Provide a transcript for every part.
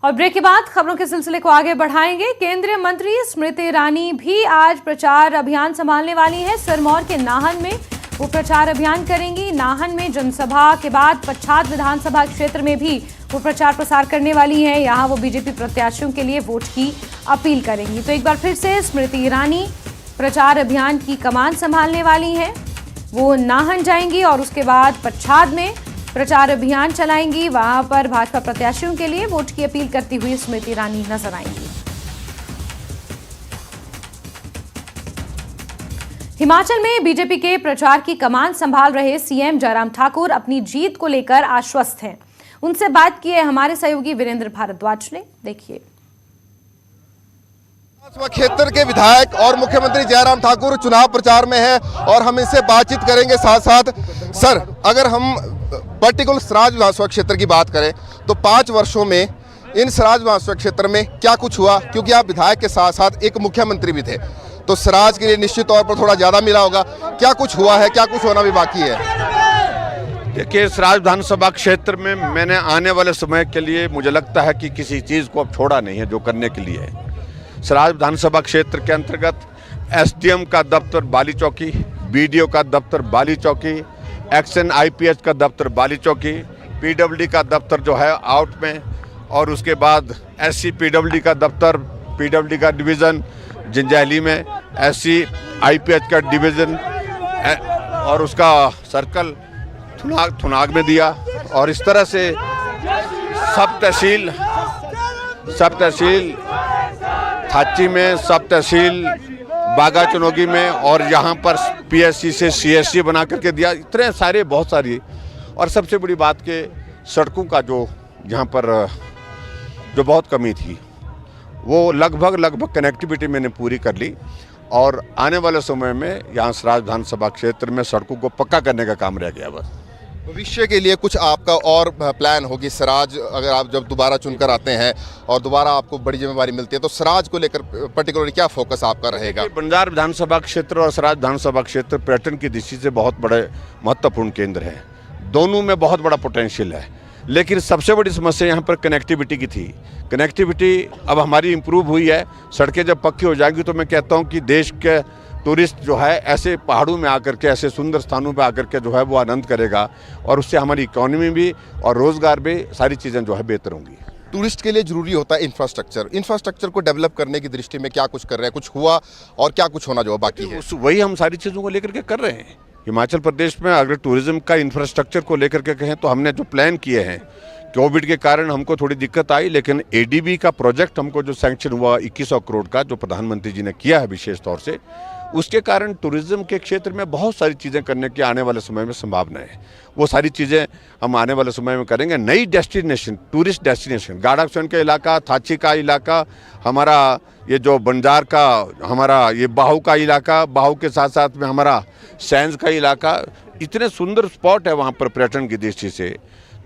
और ब्रेक के बाद खबरों के सिलसिले को आगे बढ़ाएंगे। केंद्रीय मंत्री स्मृति ईरानी भी आज प्रचार अभियान संभालने वाली हैं। सिरमौर के नाहन में वो प्रचार अभियान करेंगी। नाहन में जनसभा के बाद पच्छाद विधानसभा क्षेत्र में भी वो प्रचार प्रसार करने वाली हैं। यहाँ वो बीजेपी प्रत्याशियों के लिए वोट की अपील करेंगी। तो एक बार फिर से स्मृति ईरानी प्रचार अभियान की कमान संभालने वाली हैं। वो नाहन जाएंगी और उसके बाद पच्छाद में प्रचार अभियान चलाएंगी। वहां पर भाजपा प्रत्याशियों के लिए वोट की अपील करती हुई स्मृति ईरानी नजर आएंगी। हिमाचल में बीजेपी के प्रचार की कमान संभाल रहे सीएम जयराम ठाकुर अपनी जीत को लेकर आश्वस्त हैं। उनसे बात की है हमारे सहयोगी वीरेंद्र भारद्वाज ने। देखिए, क्षेत्र के विधायक और मुख्यमंत्री जयराम ठाकुर चुनाव प्रचार में है और हम इनसे बातचीत करेंगे। साथ साथ सर, अगर हम पर्टिकुलर सराज विधानसभा क्षेत्र की बात करें तो 5 वर्षों में इन सराज विधानसभा क्षेत्र में क्या कुछ हुआ, क्योंकि आप विधायक के साथ साथ एक मुख्यमंत्री भी थे, तो सराज के लिए निश्चित तौर पर थोड़ा ज्यादा मिला होगा। क्या कुछ हुआ है, क्या कुछ होना भी बाकी है? देखिए, सराज विधानसभा क्षेत्र में मैंने आने वाले समय के लिए मुझे लगता है कि किसी चीज़ को अब छोड़ा नहीं है जो करने के लिए है। सराज विधानसभा क्षेत्र के अंतर्गत एसडीएम का दफ्तर बाली चौकी, बीडीओ का दफ्तर बाली चौकी, एक्शन आईपीएच का दफ्तर बाली चौकी, पीडब्ल्यूडी का दफ्तर जो है आउट में, और उसके बाद एससी पीडब्ल्यूडी का दफ्तर, पीडब्ल्यूडी का डिवीज़न जंजैहली में, एससी आईपीएच का डिवीज़न और उसका सर्कल थुनाग में दिया। और इस तरह से सब तहसील थाची में, सब तहसील बागा चनोगी में, और यहाँ पर पीएससी से सीएससी बना करके दिया। इतने सारे बहुत सारी, और सबसे बड़ी बात के सड़कों का जो यहाँ पर जो बहुत कमी थी वो लगभग कनेक्टिविटी मैंने पूरी कर ली। और आने वाले समय में यहाँ सराज विधानसभा क्षेत्र में सड़कों को पक्का करने का काम रह गया। बस भविष्य के लिए कुछ आपका और प्लान होगी सराज, अगर आप जब दोबारा चुनकर आते हैं और दोबारा आपको बड़ी जिम्मेवारी मिलती है तो सराज को लेकर पर्टिकुलरली क्या फोकस आपका रहेगा? बंजार विधानसभा क्षेत्र और सराज विधानसभा क्षेत्र पर्यटन की दृष्टि से बहुत बड़े महत्वपूर्ण केंद्र हैं। दोनों में बहुत बड़ा पोटेंशियल है, लेकिन सबसे बड़ी समस्या यहाँ पर कनेक्टिविटी की थी। कनेक्टिविटी अब हमारी इम्प्रूव हुई है। सड़कें जब पक्की हो जाएगी तो मैं कहता हूँ कि देश के टूरिस्ट जो है ऐसे पहाड़ों में आकर के, ऐसे सुंदर स्थानों पे आकर के जो है वो आनंद करेगा, और उससे हमारी इकोनॉमी भी और रोज़गार भी सारी चीज़ें जो है बेहतर होंगी। टूरिस्ट के लिए ज़रूरी होता है इंफ्रास्ट्रक्चर को डेवलप करने की दृष्टि में क्या कुछ कर रहे हैं, कुछ हुआ और क्या कुछ होना जो बाकी है? वही हम सारी चीज़ों को लेकर के कर रहे हैं। हिमाचल प्रदेश में अगर टूरिज्म का इंफ्रास्ट्रक्चर को लेकर के कहें तो हमने जो प्लान किए हैं, कोविड के कारण हमको थोड़ी दिक्कत आई, लेकिन एडीबी का प्रोजेक्ट हमको जो सैंक्शन हुआ 2100 करोड़ का, जो प्रधानमंत्री जी ने किया है विशेष तौर से, उसके कारण टूरिज्म के क्षेत्र में बहुत सारी चीज़ें करने की आने वाले समय में संभावना है। वो सारी चीज़ें हम आने वाले समय में करेंगे। नई डेस्टिनेशन, टूरिस्ट डेस्टिनेशन, गाड़ाक्सन का इलाका, थाची का इलाका, हमारा ये जो बंजार का हमारा ये बाहू का इलाका, बाहू के साथ साथ में हमारा सैंज का इलाका, इतने सुंदर स्पॉट है वहाँ पर पर्यटन की दृष्टि से,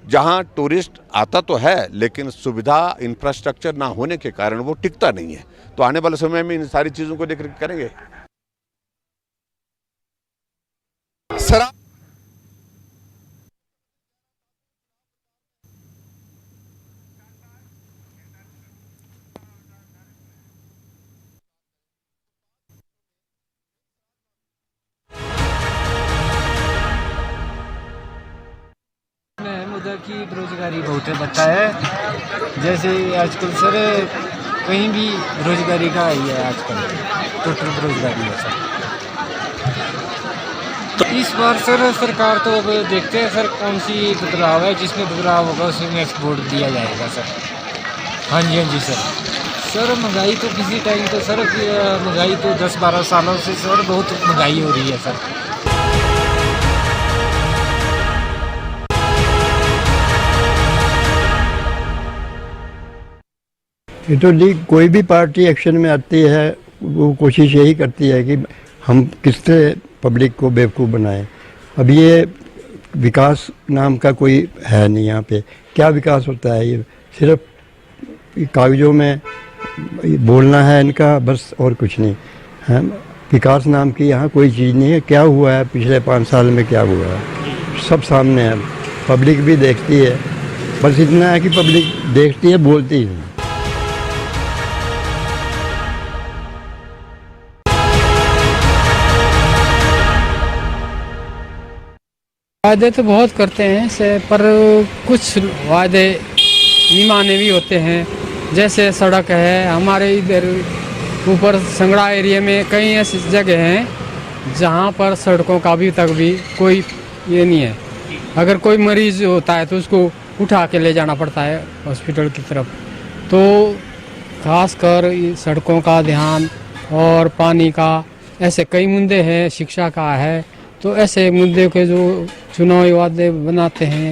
जहाँ टूरिस्ट आता तो है लेकिन सुविधा इंफ्रास्ट्रक्चर ना होने के कारण वो टिकता नहीं है। तो आने वाले समय में इन सारी चीज़ों को लेकर करेंगे। सर, उधर की बेरोजगारी बहुत है बता है। जैसे आजकल सर कहीं भी रोजगारी का ही है, आजकल टोटल बेरोजगारी है सर। तो इस बार सर सरकार तो अब देखते हैं सर कौन सी बदलाव है, जिसमें बदलाव होगा उसमें वोट दिया जाएगा सर। हाँ जी सर। महंगाई तो किसी टाइम तो सर महंगाई तो 10-12 सालों से सर बहुत महंगाई हो रही है सर। ये तो लीग कोई भी पार्टी एक्शन में आती है वो कोशिश यही करती है कि हम किससे पब्लिक को बेवकूफ़ बनाएं। अब ये विकास नाम का कोई है नहीं यहाँ पे। क्या विकास होता है? ये सिर्फ कागज़ों में बोलना है इनका, बस और कुछ नहीं है। विकास नाम की यहाँ कोई चीज़ नहीं है। क्या हुआ है पिछले 5 साल में, क्या हुआ है सब सामने है, पब्लिक भी देखती है। बस इतना है कि पब्लिक देखती है, बोलती है। वादे तो बहुत करते हैं पर कुछ वादे निभाने भी होते हैं। जैसे सड़क है, हमारे इधर ऊपर संगड़ा एरिया में कई ऐसी जगह हैं जहाँ पर सड़कों का अभी तक भी कोई ये नहीं है। अगर कोई मरीज होता है तो उसको उठा के ले जाना पड़ता है हॉस्पिटल की तरफ। तो खासकर सड़कों का ध्यान और पानी का, ऐसे कई मुद्दे हैं, शिक्षा का है। तो ऐसे मुद्दे के जो चुनावी वादे बनाते हैं